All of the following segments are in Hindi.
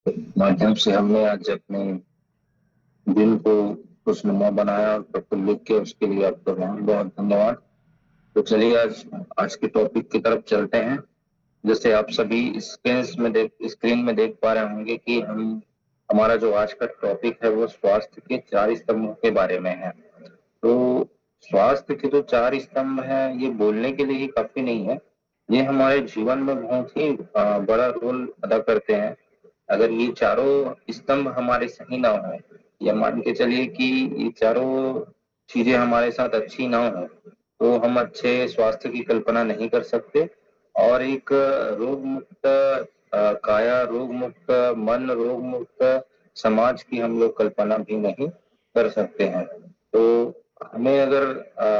माध्यम से हमने आज अपने दिल को खुशनुमा बनाया और प्रफुल्लित किया, उसके लिए आपका बहुत बहुत धन्यवाद। तो चलिए आज आज के टॉपिक की तरफ चलते हैं। जैसे आप सभी स्क्रीन में देख पा रहे होंगे कि हम हमारा जो आज का टॉपिक है वो स्वास्थ्य के 4 स्तंभों के बारे में है। तो स्वास्थ्य के जो 4 स्तंभ हैं ये बोलने के लिए ही काफी नहीं है, ये हमारे जीवन में बहुत ही बड़ा रोल अदा करते हैं। अगर ये चारों स्तंभ हमारे सही ना हो, या मान के चलिए कि ये चारों चीजें हमारे साथ अच्छी ना हो, तो हम अच्छे स्वास्थ्य की कल्पना नहीं कर सकते। और एक रोग मुक्त काया, रोग मुक्त मन, रोग मुक्त समाज की हम लोग कल्पना भी नहीं कर सकते हैं। तो हमें अगर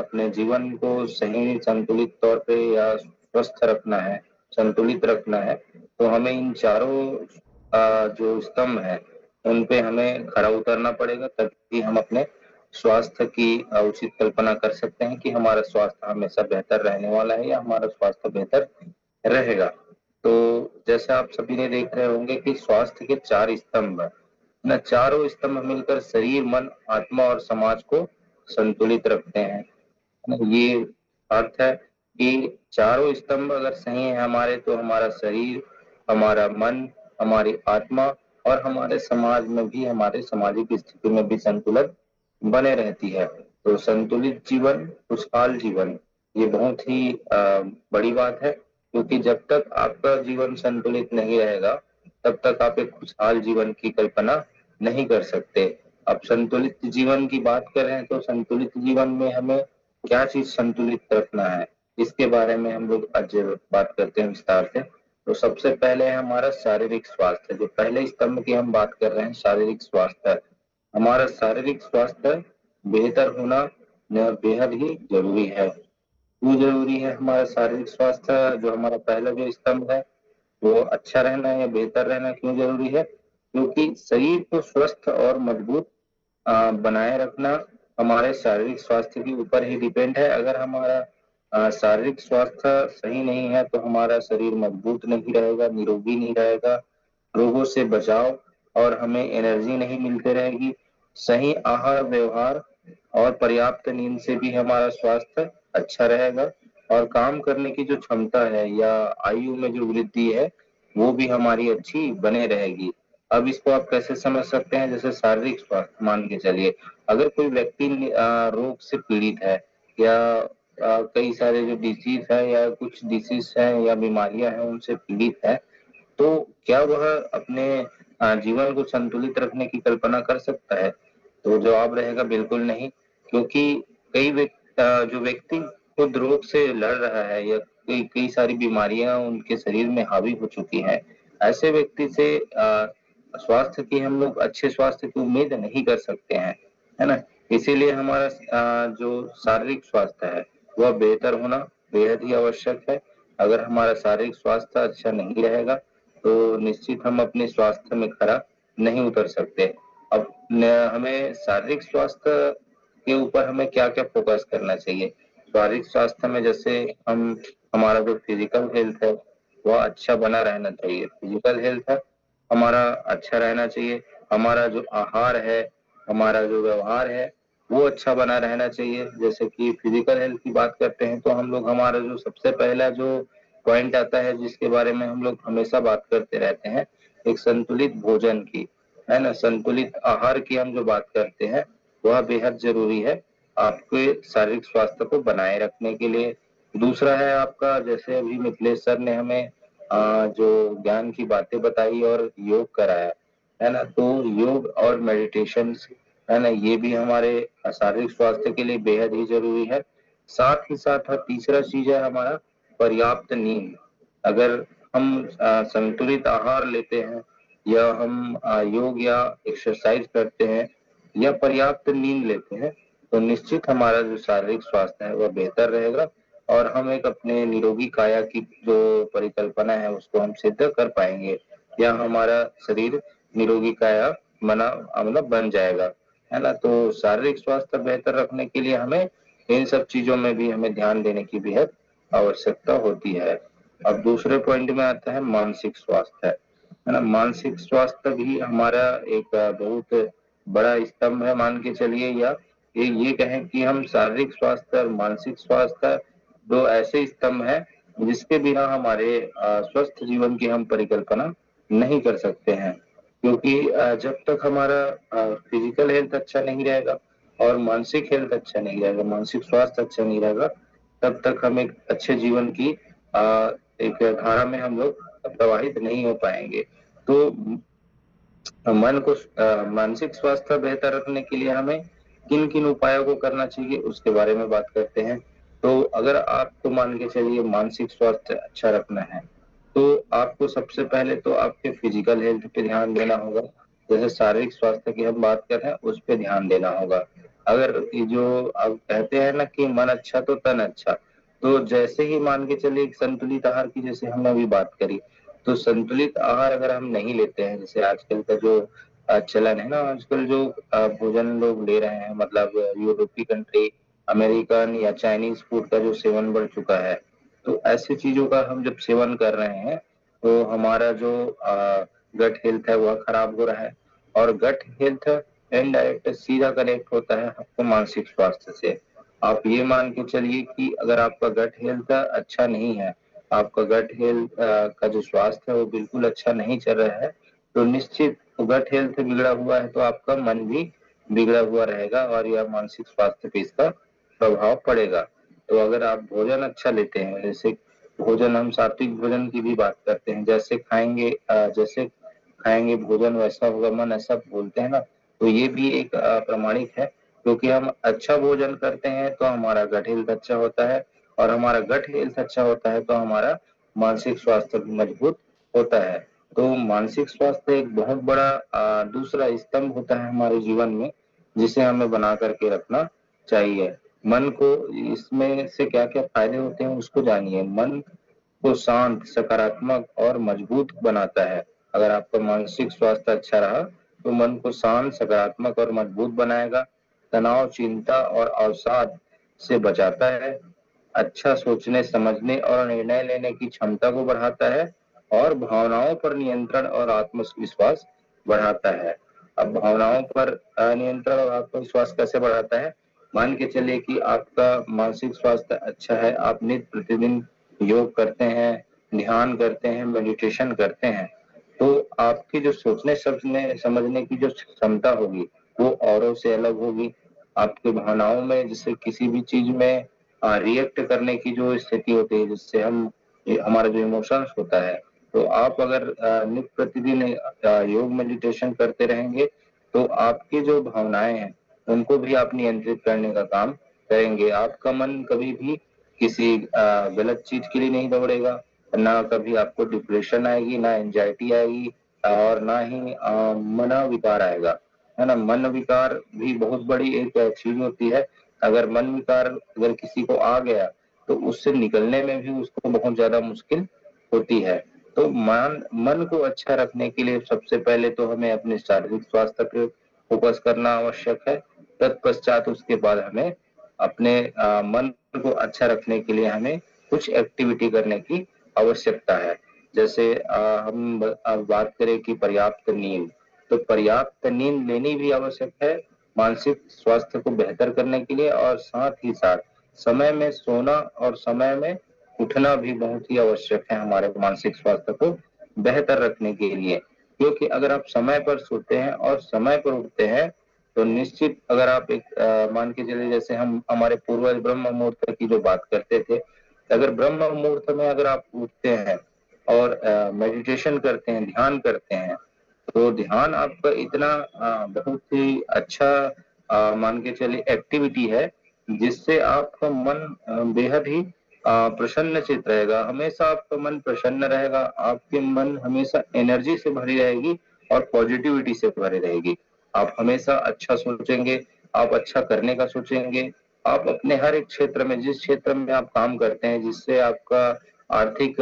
अपने जीवन को सही संतुलित तौर पे या स्वस्थ रखना है, संतुलित रखना है, तो हमें इन चारों जो स्तंभ है उन पे हमें खरा उतरना पड़ेगा, तभी हम अपने स्वास्थ्य की उचित कल्पना कर सकते हैं कि हमारा स्वास्थ्य हमेशा बेहतर रहने वाला है या हमारा स्वास्थ्य बेहतर रहेगा। तो जैसा आप सभी ने देख रहे होंगे कि स्वास्थ्य के 4 स्तंभ न, चारों स्तंभ मिलकर शरीर, मन, आत्मा और समाज को संतुलित रखते हैं। ये अर्थ है कि चारों स्तंभ अगर सही है हमारे, तो हमारा शरीर, हमारा मन, हमारी आत्मा और हमारे समाज में भी, हमारे सामाजिक स्थिति में भी संतुलन बने रहती है। तो संतुलित जीवन, खुशहाल जीवन, ये बहुत ही बड़ी बात है, क्योंकि जब तक आपका जीवन संतुलित नहीं रहेगा तब तक आप एक खुशहाल जीवन की कल्पना नहीं कर सकते। अब संतुलित जीवन की बात करें तो संतुलित जीवन में हमें क्या चीज संतुलित रखना है, इसके बारे में हम लोग आज बात करते हैं विस्तार से। तो सबसे पहले है हमारा शारीरिक स्वास्थ्य। जो पहले स्तंभ की हम बात कर रहे हैं, शारीरिक स्वास्थ्य। हमारा शारीरिक स्वास्थ्य बेहतर होना बेहद ही जरूरी है। क्यों जरूरी है हमारा शारीरिक स्वास्थ्य? जो हमारा पहला जो स्तंभ है वो अच्छा रहना या बेहतर रहना क्यों जरूरी है? क्योंकि शरीर को स्वस्थ और मजबूत बनाए रखना हमारे शारीरिक स्वास्थ्य के ऊपर ही डिपेंड है। अगर हमारा शारीरिक स्वास्थ्य सही नहीं है तो हमारा शरीर मजबूत नहीं रहेगा, निरोगी नहीं रहेगा, रोगों से बचाव और हमें एनर्जी नहीं मिलती रहेगी। सही आहार व्यवहार और पर्याप्त नींद से भी हमारा स्वास्थ्य अच्छा रहेगा, और काम करने की जो क्षमता है या आयु में जो वृद्धि है वो भी हमारी अच्छी बने रहेगी। अब इसको आप कैसे समझ सकते हैं? जैसे शारीरिक स्वास्थ्य मान के चलिए, अगर कोई व्यक्ति रोग से पीड़ित है या कई सारे जो डिजीज है या कुछ डिसीज है या बीमारियां हैं उनसे पीड़ित है, तो क्या वह अपने जीवन को संतुलित रखने की कल्पना कर सकता है? तो जवाब रहेगा बिल्कुल नहीं। क्योंकि जो व्यक्ति खुद रोग से लड़ रहा है या कई कई सारी बीमारियां उनके शरीर में हावी हो चुकी हैं, ऐसे व्यक्ति से स्वास्थ्य की हम लोग अच्छे स्वास्थ्य की उम्मीद नहीं कर सकते हैं, है ना। इसीलिए हमारा जो शारीरिक स्वास्थ्य है वह बेहतर होना बेहद ही आवश्यक है। अगर हमारा शारीरिक स्वास्थ्य अच्छा नहीं रहेगा तो निश्चित हम अपने स्वास्थ्य में खरा नहीं उतर सकते। अब हमें शारीरिक स्वास्थ्य के ऊपर हमें क्या क्या फोकस करना चाहिए? शारीरिक स्वास्थ्य में जैसे हम हमारा जो फिजिकल हेल्थ है वह अच्छा बना रहना चाहिए। फिजिकल हेल्थ है हमारा अच्छा रहना चाहिए। हमारा जो आहार है, हमारा जो व्यवहार है वो अच्छा बना रहना चाहिए। जैसे कि फिजिकल हेल्थ की बात करते हैं तो हम लोग, हमारा जो सबसे पहला जो पॉइंट आता है जिसके बारे में हम लोग हमेशा बात करते रहते हैं, एक संतुलित भोजन की, है ना। संतुलित आहार की हम जो बात करते हैं वह बेहद जरूरी है आपके शारीरिक स्वास्थ्य को बनाए रखने के लिए। दूसरा है आपका, जैसे अभी मिथिलेश सर ने हमें जो ज्ञान की बातें बताई और योग कराया, है ना। तो योग और मेडिटेशन, है ना, ये भी हमारे शारीरिक स्वास्थ्य के लिए बेहद ही जरूरी है। साथ ही साथ तीसरा चीज है हमारा पर्याप्त नींद। अगर हम संतुलित आहार लेते हैं या हम योग या एक्सरसाइज करते हैं या पर्याप्त नींद लेते हैं, तो निश्चित हमारा जो शारीरिक स्वास्थ्य है वह बेहतर रहेगा और हम एक अपने निरोगी काया की जो परिकल्पना है उसको हम सिद्ध कर पाएंगे, या हमारा शरीर निरोगी काया बना मतलब बन जाएगा, है ना। तो शारीरिक स्वास्थ्य बेहतर रखने के लिए हमें इन सब चीजों में भी हमें ध्यान देने की बेहद आवश्यकता होती है। अब दूसरे पॉइंट में आता है मानसिक स्वास्थ्य। है ना। मानसिक स्वास्थ्य भी हमारा एक बहुत बड़ा स्तंभ है, मान के चलिए, या ये कहें कि हम शारीरिक स्वास्थ्य और मानसिक स्वास्थ्य दो ऐसे स्तंभ हैं जिसके बिना हमारे स्वस्थ जीवन की हम परिकल्पना नहीं कर सकते हैं। क्योंकि जब तक हमारा फिजिकल हेल्थ अच्छा नहीं रहेगा और मानसिक हेल्थ अच्छा नहीं रहेगा, मानसिक स्वास्थ्य अच्छा नहीं रहेगा, तब तक हम एक अच्छे जीवन की एक धारा में हम लोग प्रवाहित नहीं हो पाएंगे। तो मन को मानसिक स्वास्थ्य बेहतर रखने के लिए हमें किन किन उपायों को करना चाहिए उसके बारे में बात करते हैं। तो अगर आपको मान के चलिए मानसिक स्वास्थ्य अच्छा रखना है, तो आपको सबसे पहले तो आपके फिजिकल हेल्थ पे ध्यान देना होगा। जैसे शारीरिक स्वास्थ्य की हम बात कर रहे हैं, उस पे ध्यान देना होगा। अगर ये जो आप कहते हैं ना कि मन अच्छा तो तन अच्छा, तो जैसे ही मान के चलिए संतुलित आहार की जैसे हमने अभी बात करी, तो संतुलित आहार अगर हम नहीं लेते हैं, जैसे आजकल का जो चलन है ना, आजकल जो भोजन लोग ले रहे हैं, मतलब यूरोपीय कंट्री, अमेरिकन या चाइनीज फूड का जो सेवन बढ़ चुका है, तो ऐसी चीजों का हम जब सेवन कर रहे हैं तो हमारा जो गट हेल्थ है वह खराब हो रहा है। और गट हेल्थ इनडायरेक्ट सीधा कनेक्ट होता है आपको मानसिक स्वास्थ्य से। आप ये मान के चलिए कि अगर आपका गट हेल्थ अच्छा नहीं है, आपका गट हेल्थ का जो स्वास्थ्य है वो बिल्कुल अच्छा नहीं चल रहा है, तो निश्चित गट हेल्थ बिगड़ा हुआ है तो आपका मन भी बिगड़ा हुआ रहेगा और यह मानसिक स्वास्थ्य पे इसका प्रभाव पड़ेगा। तो अगर आप भोजन अच्छा लेते हैं, जैसे भोजन, हम सात्विक भोजन की भी बात करते हैं, जैसे खाएंगे भोजन वैसा होगा मन, ऐसा बोलते हैं ना, तो ये भी एक प्रमाणिक है। क्योंकि हम अच्छा भोजन करते हैं तो हमारा गट हेल्थ अच्छा होता है, और हमारा गट हेल्थ अच्छा होता है तो हमारा मानसिक स्वास्थ्य भी मजबूत होता है। तो मानसिक स्वास्थ्य एक बहुत बड़ा दूसरा स्तंभ होता है हमारे जीवन में, जिसे हमें बना करके रखना चाहिए। मन को, इसमें से क्या क्या फायदे होते हैं उसको जानिए। मन को शांत, सकारात्मक और मजबूत बनाता है। अगर आपका मानसिक स्वास्थ्य अच्छा रहा तो मन को शांत, सकारात्मक और मजबूत बनाएगा। तनाव, चिंता और अवसाद से बचाता है। अच्छा सोचने, समझने और निर्णय लेने की क्षमता को बढ़ाता है, और भावनाओं पर नियंत्रण और आत्मविश्वास बढ़ाता है। अब भावनाओं पर नियंत्रण और आत्मविश्वास कैसे बढ़ाता है? मान के चलिए कि आपका मानसिक स्वास्थ्य अच्छा है, आप नित्य प्रतिदिन योग करते हैं, ध्यान करते हैं, मेडिटेशन करते हैं, तो आपकी जो सोचने समझने की जो क्षमता होगी वो औरों से अलग होगी। आपकी भावनाओं में, जैसे किसी भी चीज में रिएक्ट करने की जो स्थिति होती है, जिससे हम, हमारा जो इमोशंस होता है, तो आप अगर नित्य प्रतिदिन योग मेडिटेशन करते रहेंगे तो आपकी जो भावनाएं हैं उनको भी आप नियंत्रित करने का काम करेंगे। आपका मन कभी भी किसी गलत चीज के लिए नहीं दौड़ेगा, ना कभी आपको डिप्रेशन आएगी, ना एंजाइटी आएगी, और ना ही मनोविकार आएगा, है ना। मन विकार भी बहुत बड़ी एक चीज होती है। अगर मन विकार अगर किसी को आ गया तो उससे निकलने में भी उसको बहुत ज्यादा मुश्किल होती है। तो मन को अच्छा रखने के लिए सबसे पहले तो हमें अपने शारीरिक स्वास्थ्य पे फोकस करना आवश्यक है। तत्पश्चात उसके बाद हमें अपने मन को अच्छा रखने के लिए हमें कुछ एक्टिविटी करने की आवश्यकता है। जैसे हम बात करें कि पर्याप्त नींद, तो पर्याप्त नींद लेनी भी आवश्यक है मानसिक स्वास्थ्य को बेहतर करने के लिए, और साथ ही साथ समय में सोना और समय में उठना भी बहुत ही आवश्यक है हमारे मानसिक स्वास्थ्य को बेहतर रखने के लिए। क्योंकि अगर आप समय पर सोते हैं और समय पर उठते हैं तो निश्चित, अगर आप एक मान के चलिए, जैसे हम हमारे पूर्वज ब्रह्म मुहूर्त की जो बात करते थे, अगर ब्रह्म मुहूर्त में अगर आप उठते हैं और मेडिटेशन करते हैं, ध्यान करते हैं, तो ध्यान आपका इतना बहुत ही अच्छा मान के चलिए एक्टिविटी है, जिससे आपका मन बेहद ही प्रसन्नचित रहेगा। हमेशा आपका मन प्रसन्न रहेगा, आपके मन हमेशा एनर्जी से भरी रहेगी और पॉजिटिविटी से भरी रहेगी। आप हमेशा अच्छा सोचेंगे, आप अच्छा करने का सोचेंगे। आप अपने हर एक क्षेत्र में, जिस क्षेत्र में आप काम करते हैं, जिससे आपका आर्थिक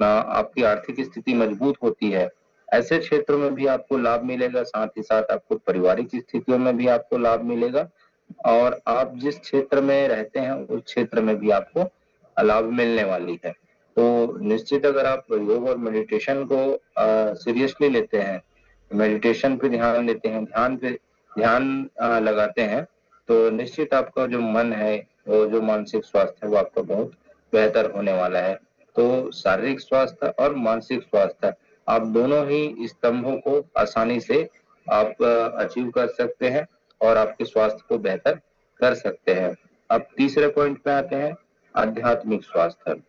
आपकी आर्थिक स्थिति मजबूत होती है, ऐसे क्षेत्रों में भी आपको लाभ मिलेगा। साथ ही साथ आपको पारिवारिक स्थितियों में भी आपको लाभ मिलेगा, और आप जिस क्षेत्र में रहते हैं उस क्षेत्र में भी आपको लाभ मिलने वाली है। तो निश्चित अगर आप योग और मेडिटेशन को सीरियसली लेते हैं, मेडिटेशन पे ध्यान देते हैं, ध्यान लगाते हैं, तो निश्चित आपका जो मन है, वो जो मानसिक स्वास्थ्य है, वो आपका बहुत बेहतर होने वाला है। तो शारीरिक स्वास्थ्य और मानसिक स्वास्थ्य, आप दोनों ही स्तंभों को आसानी से आप अचीव कर सकते हैं और आपके स्वास्थ्य को बेहतर कर सकते हैं। अब तीसरे पॉइंट पे आते हैं, आध्यात्मिक स्वास्थ्य।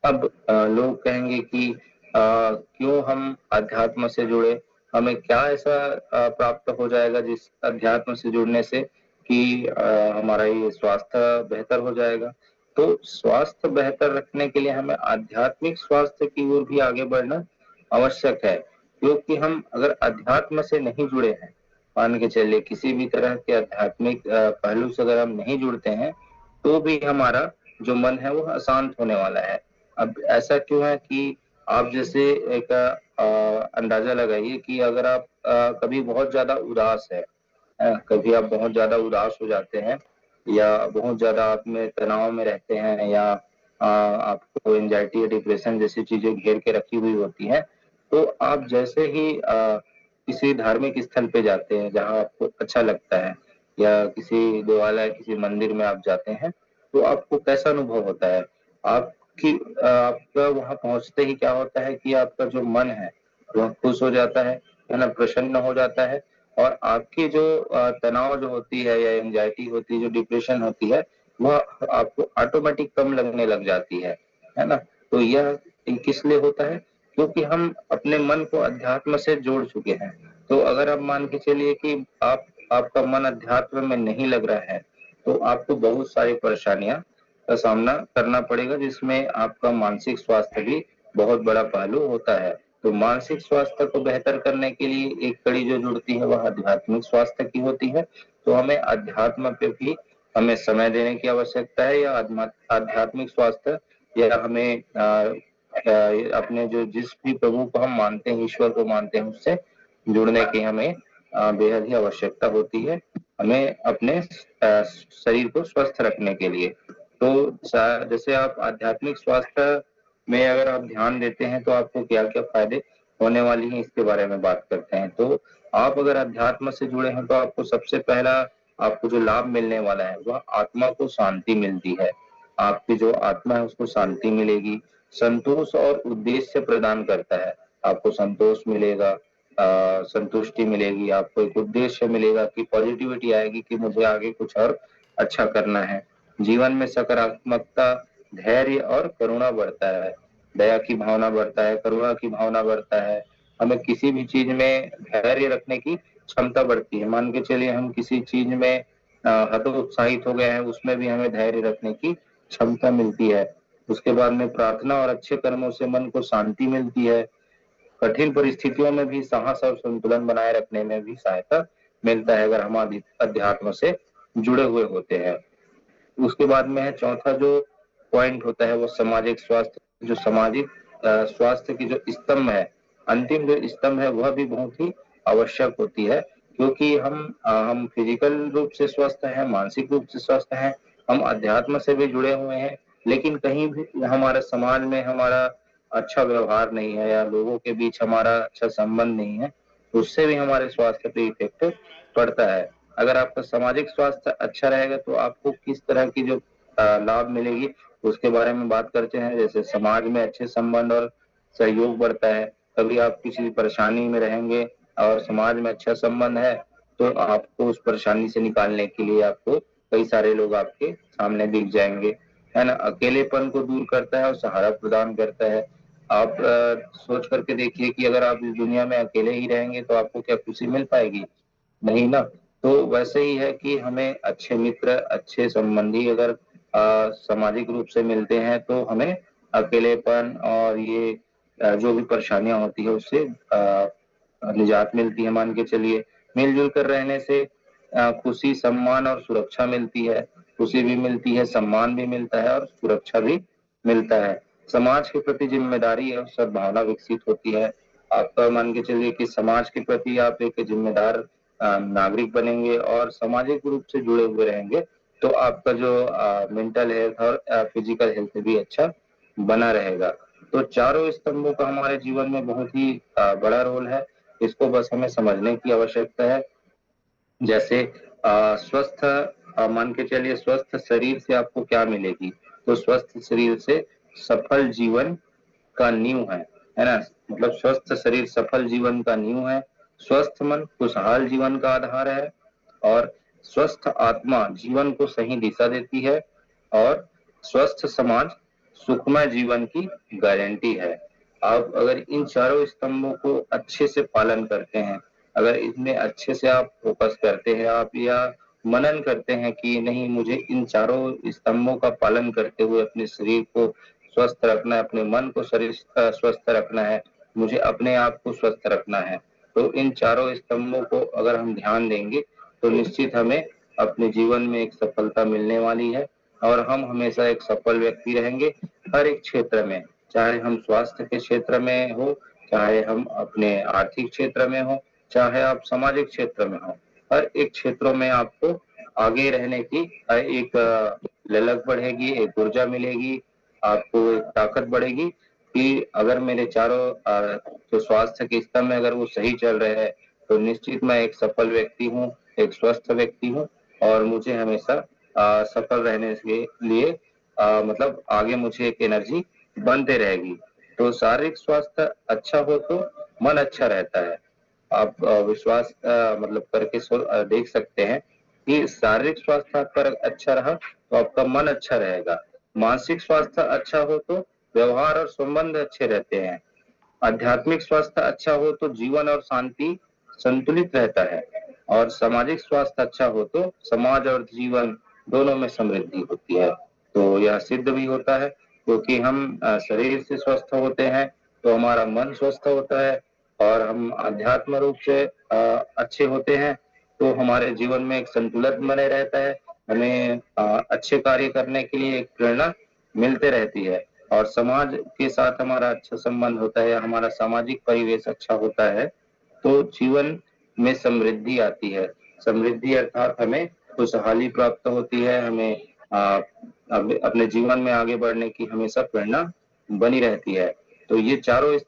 अब लोग कहेंगे कि क्यों हम अध्यात्म से जुड़े, हमें क्या ऐसा प्राप्त हो जाएगा जिस अध्यात्म से जुड़ने से कि हमारा ये स्वास्थ्य बेहतर हो जाएगा। तो स्वास्थ्य बेहतर रखने के लिए हमें आध्यात्मिक स्वास्थ्य की ओर भी आगे बढ़ना आवश्यक है, क्योंकि हम अगर अध्यात्म से नहीं जुड़े हैं, मान के चलिए किसी भी तरह के आध्यात्मिक पहलू से अगर हम नहीं जुड़ते हैं, तो भी हमारा जो मन है वो अशांत होने वाला है। अब ऐसा क्यों है कि आप जैसे एक अंदाजा लगाइए कि अगर आप कभी बहुत ज्यादा उदास है, कभी आप बहुत ज्यादा उदास हो जाते हैं या बहुत ज्यादा आप में तनाव में रहते हैं, या आपको एंजाइटी या डिप्रेशन जैसी चीजें घेर के रखी हुई होती हैं, तो आप जैसे ही किसी धार्मिक स्थल पे जाते हैं जहाँ आपको अच्छा लगता है, या किसी देवालय, किसी मंदिर में आप जाते हैं, तो आपको कैसा अनुभव होता है? आपकी आपका वहां पहुंचते ही क्या होता है कि आपका जो मन है वह खुश हो जाता है ना, प्रसन्न हो जाता है, और आपकी जो तनाव जो होती है या एंजाइटी होती है, जो डिप्रेशन होती है, वह आपको ऑटोमेटिक कम लगने लग जाती है ना। तो यह किस लिए होता है? क्योंकि हम अपने मन को अध्यात्म से जोड़ चुके हैं। तो अगर आप मान के चलिए कि आपका मन अध्यात्म में नहीं लग रहा है, तो आपको बहुत सारी परेशानियां का सामना करना पड़ेगा, जिसमें आपका मानसिक स्वास्थ्य भी बहुत बड़ा पहलू होता है। तो मानसिक स्वास्थ्य को बेहतर करने के लिए एक कड़ी जो जुड़ती है वह आध्यात्मिक स्वास्थ्य की होती है। तो हमें अध्यात्म पे भी हमें समय देने की आवश्यकता है, या आध्यात्मिक स्वास्थ्य, या हमें अपने जो जिस भी प्रभु को हम मानते हैं, ईश्वर को मानते हैं, उससे जुड़ने की हमें बेहद ही आवश्यकता होती है, हमें अपने शरीर को स्वस्थ रखने के लिए। तो जैसे आप आध्यात्मिक स्वास्थ्य में अगर आप ध्यान देते हैं तो आपको क्या क्या फायदे होने वाली हैं, इसके बारे में बात करते हैं। तो आप अगर अध्यात्म से जुड़े हैं तो आपको सबसे पहला आपको जो लाभ मिलने वाला है वह आत्मा को शांति मिलती है। आपकी जो आत्मा है उसको शांति मिलेगी, संतोष और उद्देश्य प्रदान करता है। आपको संतोष मिलेगा, संतुष्टि मिलेगी, आपको एक उद्देश्य मिलेगा कि पॉजिटिविटी आएगी कि मुझे आगे कुछ और अच्छा करना है। जीवन में सकारात्मकता, धैर्य और करुणा बढ़ता है, दया की भावना बढ़ता है, करुणा की भावना बढ़ता है। हमें किसी भी चीज में धैर्य रखने की क्षमता बढ़ती है। मान के चलिए हम किसी चीज में हतोत्साहित हो गए हैं, उसमें भी हमें धैर्य रखने की क्षमता मिलती है। उसके बाद में प्रार्थना और अच्छे कर्मों से मन को शांति मिलती है। कठिन परिस्थितियों में भी साहस और संतुलन बनाए रखने में भी सहायता मिलता है, अगर हम अध्यात्म से जुड़े हुए होते हैं। उसके बाद में है चौथा जो पॉइंट होता है वो सामाजिक स्वास्थ्य। जो सामाजिक स्वास्थ्य की जो स्तंभ है, अंतिम जो स्तंभ है, वह भी बहुत ही आवश्यक होती है, क्योंकि हम फिजिकल रूप से स्वस्थ हैं, मानसिक रूप से स्वस्थ हैं, हम अध्यात्म से भी जुड़े हुए हैं, लेकिन कहीं भी हमारे समाज में हमारा अच्छा व्यवहार नहीं है, या लोगों के बीच हमारा अच्छा संबंध नहीं है, तो उससे भी हमारे स्वास्थ्य पे इफेक्ट पड़ता है। अगर आपका सामाजिक स्वास्थ्य अच्छा रहेगा तो आपको किस तरह की जो लाभ मिलेगी उसके बारे में बात करते हैं। जैसे समाज में अच्छे संबंध और सहयोग बढ़ता है। कभी आप किसी परेशानी में रहेंगे और समाज में अच्छा संबंध है, तो आपको उस परेशानी से निकालने के लिए आपको कई सारे लोग आपके सामने दिख जाएंगे, है ना। अकेलेपन को दूर करता है और सहारा प्रदान करता है। आप सोच करके देखिए कि अगर आप इस दुनिया में अकेले ही रहेंगे तो आपको क्या खुशी मिल पाएगी? नहीं ना। तो वैसे ही है कि हमें अच्छे मित्र, अच्छे संबंधी अगर सामाजिक रूप से मिलते हैं तो हमें अकेलेपन और ये जो भी परेशानियां होती है उससे निजात मिलती है। मान के चलिए मिलजुल कर रहने से खुशी, सम्मान और सुरक्षा मिलती है। खुशी भी मिलती है, सम्मान भी मिलता है और सुरक्षा भी मिलता है। समाज के प्रति जिम्मेदारी और सद्भावना विकसित होती है। आप मान के चलिए कि समाज के प्रति आप एक जिम्मेदार नागरिक बनेंगे और सामाजिक रूप से जुड़े हुए रहेंगे, तो आपका जो मेंटल हेल्थ और फिजिकल हेल्थ भी अच्छा बना रहेगा। तो चारों स्तंभों का हमारे जीवन में बहुत ही बड़ा रोल है। इसको बस हमें समझने की आवश्यकता है। जैसे स्वस्थ मान के चलिए, स्वस्थ शरीर से आपको क्या मिलेगी? तो स्वस्थ शरीर से सफल जीवन का नींव है ना? मतलब स्वस्थ शरीर सफल जीवन का नींव है। स्वस्थ मन खुशहाल जीवन का आधार है, और स्वस्थ आत्मा जीवन को सही दिशा देती है, और स्वस्थ समाज सुखमय जीवन की गारंटी है। आप अगर इन चारों स्तंभों को अच्छे से पालन करते हैं, अगर इसमें अच्छे से आप फोकस करते हैं, आप या मनन करते हैं कि नहीं, मुझे इन चारों स्तंभों का पालन करते हुए अपने शरीर को स्वस्थ रखना है, अपने मन को शरीर स्वस्थ रखना है, मुझे अपने आप को स्वस्थ रखना है, तो इन चारों स्तंभों को अगर हम ध्यान देंगे तो निश्चित हमें अपने जीवन में एक सफलता मिलने वाली है, और हम हमेशा एक सफल व्यक्ति रहेंगे हर एक क्षेत्र में। चाहे हम स्वास्थ्य के क्षेत्र में हो, चाहे हम अपने आर्थिक क्षेत्र में हो, चाहे आप सामाजिक क्षेत्र में हो, हर एक क्षेत्रों में आपको आगे रहने की एक ललक बढ़ेगी, एक ऊर्जा मिलेगी, आपको एक ताकत बढ़ेगी कि अगर मेरे चारों जो स्वास्थ्य के स्तंभ में अगर वो सही चल रहे हैं, तो निश्चित मैं एक सफल व्यक्ति हूँ, एक स्वस्थ व्यक्ति हूँ, और मुझे हमेशा सफल रहने के लिए मतलब आगे मुझे एक एनर्जी बनते रहेगी। तो शारीरिक स्वास्थ्य अच्छा हो तो मन अच्छा रहता है। आप विश्वास मतलब करके देख सकते हैं कि शारीरिक स्वास्थ्य आपका अच्छा रहा तो आपका मन अच्छा रहेगा। मानसिक स्वास्थ्य अच्छा हो तो व्यवहार और संबंध अच्छे रहते हैं। आध्यात्मिक स्वास्थ्य अच्छा हो तो जीवन और शांति संतुलित रहता है, और सामाजिक स्वास्थ्य अच्छा हो तो समाज और जीवन दोनों में समृद्धि होती है। तो यह सिद्ध भी होता है, क्योंकि हम शरीर से स्वस्थ होते हैं तो हमारा मन स्वस्थ होता है, और हम आध्यात्म रूप से अच्छे होते हैं तो हमारे जीवन में एक संतुलन बने रहता है। हमें अच्छे कार्य करने के लिए एक प्रेरणा मिलते रहती है, और समाज के साथ हमारा अच्छा संबंध होता है, हमारा सामाजिक परिवेश अच्छा होता है, तो जीवन में समृद्धि आती है। समृद्धि अर्थात हमें खुशहाली प्राप्त होती है, हमें अपने जीवन में आगे बढ़ने की हमेशा प्रेरणा बनी रहती है। तो ये चारों